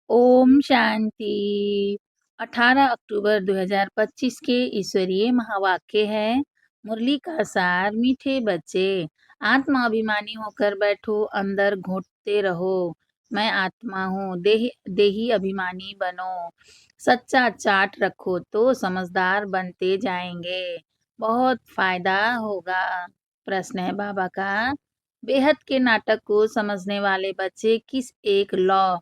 ओम शांति। 18 अक्टूबर 2025 के ईश्वरीय महावाक्य है। मुरली का सार। मीठे बच्चे, आत्माभिमानी होकर बैठो, अंदर घुटते रहो। मैं आत्मा हूँ, देही अभिमानी बनो। सच्चा चाट रखो तो समझदार बनते जाएंगे, बहुत फायदा होगा। प्रश्न है बाबा का, बेहद के नाटक को समझने वाले बच्चे किस एक लॉ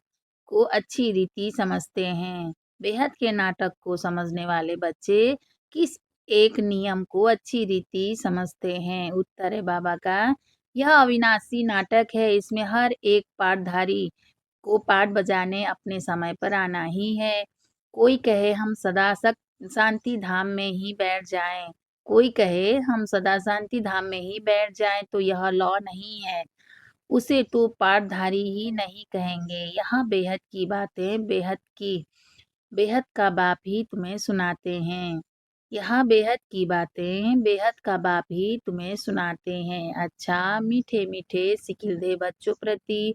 को अच्छी रीति समझते हैं? बेहद के नाटक को समझने वाले बच्चे किस एक नियम को अच्छी रीति समझते हैं? उत्तर है बाबा का, यह अविनाशी नाटक है। इसमें हर एक पाठधारी को पाठ बजाने अपने समय पर आना ही है। कोई कहे हम सदा शांति धाम में ही बैठ जाएं, कोई कहे हम सदा शांति धाम में ही बैठ जाएं, तो यह लॉ नहीं है। उसे तो पाठधारी ही नहीं कहेंगे। यहाँ बेहद की बातें बेहद का बाप ही तुम्हें सुनाते हैं। यहाँ बेहद की बातें बेहद का बाप ही तुम्हें सुनाते हैं। अच्छा, मीठे मीठे सिकिलदे बच्चों प्रति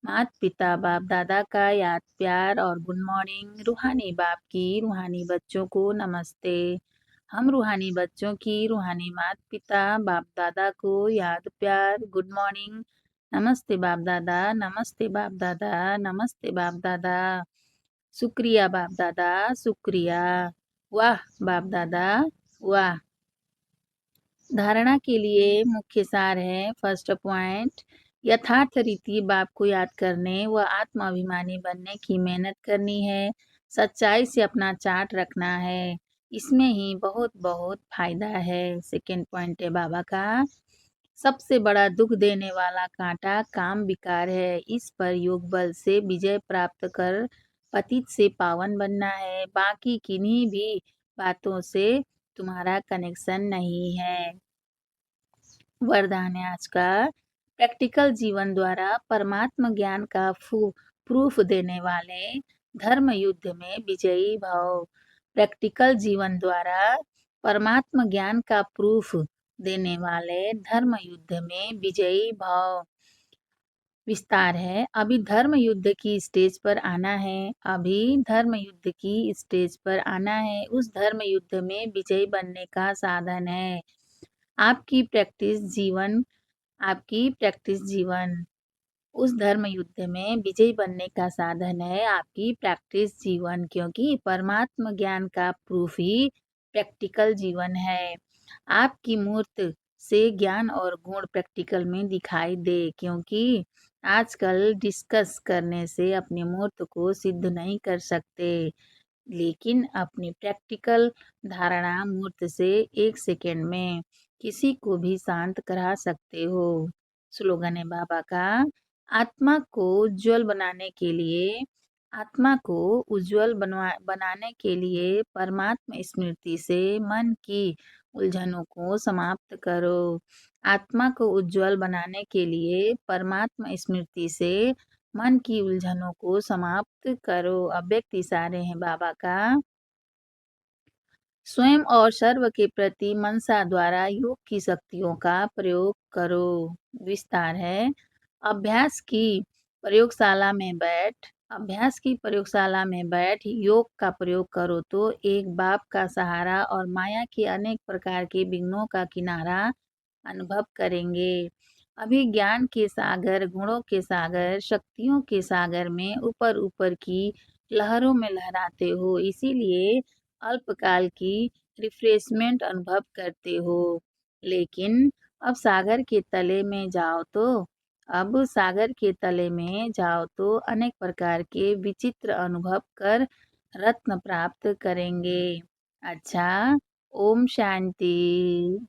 माता पिता बाप दादा का याद प्यार और गुड मॉर्निंग। रूहानी बाप की रूहानी बच्चों को नमस्ते। हम रूहानी बच्चों की रूहानी माता पिता बाप दादा को याद प्यार गुड मॉर्निंग। नमस्ते बाप दादा, नमस्ते बाप दादा, नमस्ते बाप दादा। शुक्रिया बाप दादा, शुक्रिया। वाह बाप दादा, वाह। धारणा के लिए मुख्य सार है। फर्स्ट पॉइंट, यथार्थ रीति बाप को याद करने व आत्माभिमानी बनने की मेहनत करनी है। सच्चाई से अपना चार्ट रखना है, इसमें ही बहुत बहुत फायदा है। सेकेंड पॉइंट है बाबा का, सबसे बड़ा दुख देने वाला कांटा काम विकार है। इस पर योग बल से विजय प्राप्त कर पतित से पावन बनना है। बाकी किन्हीं भी बातों से तुम्हारा कनेक्शन नहीं है। वरदान है आज का, प्रैक्टिकल जीवन द्वारा परमात्मा ज्ञान का प्रूफ देने वाले धर्म युद्ध में विजयी भव। प्रैक्टिकल जीवन द्वारा परमात्मा ज्ञान का प्रूफ देने वाले धर्म युद्ध में विजयी भव। विस्तार है, अभी धर्म युद्ध की स्टेज पर आना है। अभी धर्म युद्ध की स्टेज पर आना है। उस धर्म युद्ध में विजयी बनने का साधन है आपकी प्रैक्टिस जीवन। उस धर्म युद्ध में विजयी बनने का साधन है आपकी प्रैक्टिस जीवन, क्योंकि परमात्मा ज्ञान का प्रूफ ही प्रैक्टिकल जीवन है। आपकी मूर्त से ज्ञान और गुण प्रैक्टिकल में दिखाई दे, क्योंकि आजकल डिस्कस करने से अपनी मूर्त को सिद्ध नहीं कर सकते, लेकिन अपनी प्रैक्टिकल धारणा मूर्त से 1 सेकेंड में किसी को भी शांत करा सकते हो। स्लोगन है बाबा का, आत्मा को उज्जवल बनाने के लिए परमात्मा स्मृति से मन की उलझनों को समाप्त करो। आत्मा को उज्जवल बनाने के लिए परमात्मा स्मृति से मन की उलझनों को समाप्त करो। अव्यक्त इशारे हैं बाबा का, स्वयं और सर्व के प्रति मनसा द्वारा योग की शक्तियों का प्रयोग करो। विस्तार है, अभ्यास की प्रयोगशाला में बैठ योग का प्रयोग करो तो एक बाप का सहारा और माया के अनेक प्रकार के विघ्नों का किनारा अनुभव करेंगे। अभी ज्ञान के सागर, गुणों के सागर, शक्तियों के सागर में ऊपर ऊपर की लहरों में लहराते हो, इसीलिए अल्पकाल की रिफ्रेशमेंट अनुभव करते हो। लेकिन अब सागर के तले में जाओ तो अनेक प्रकार के विचित्र अनुभव कर रत्न प्राप्त करेंगे। अच्छा, ओम शांति।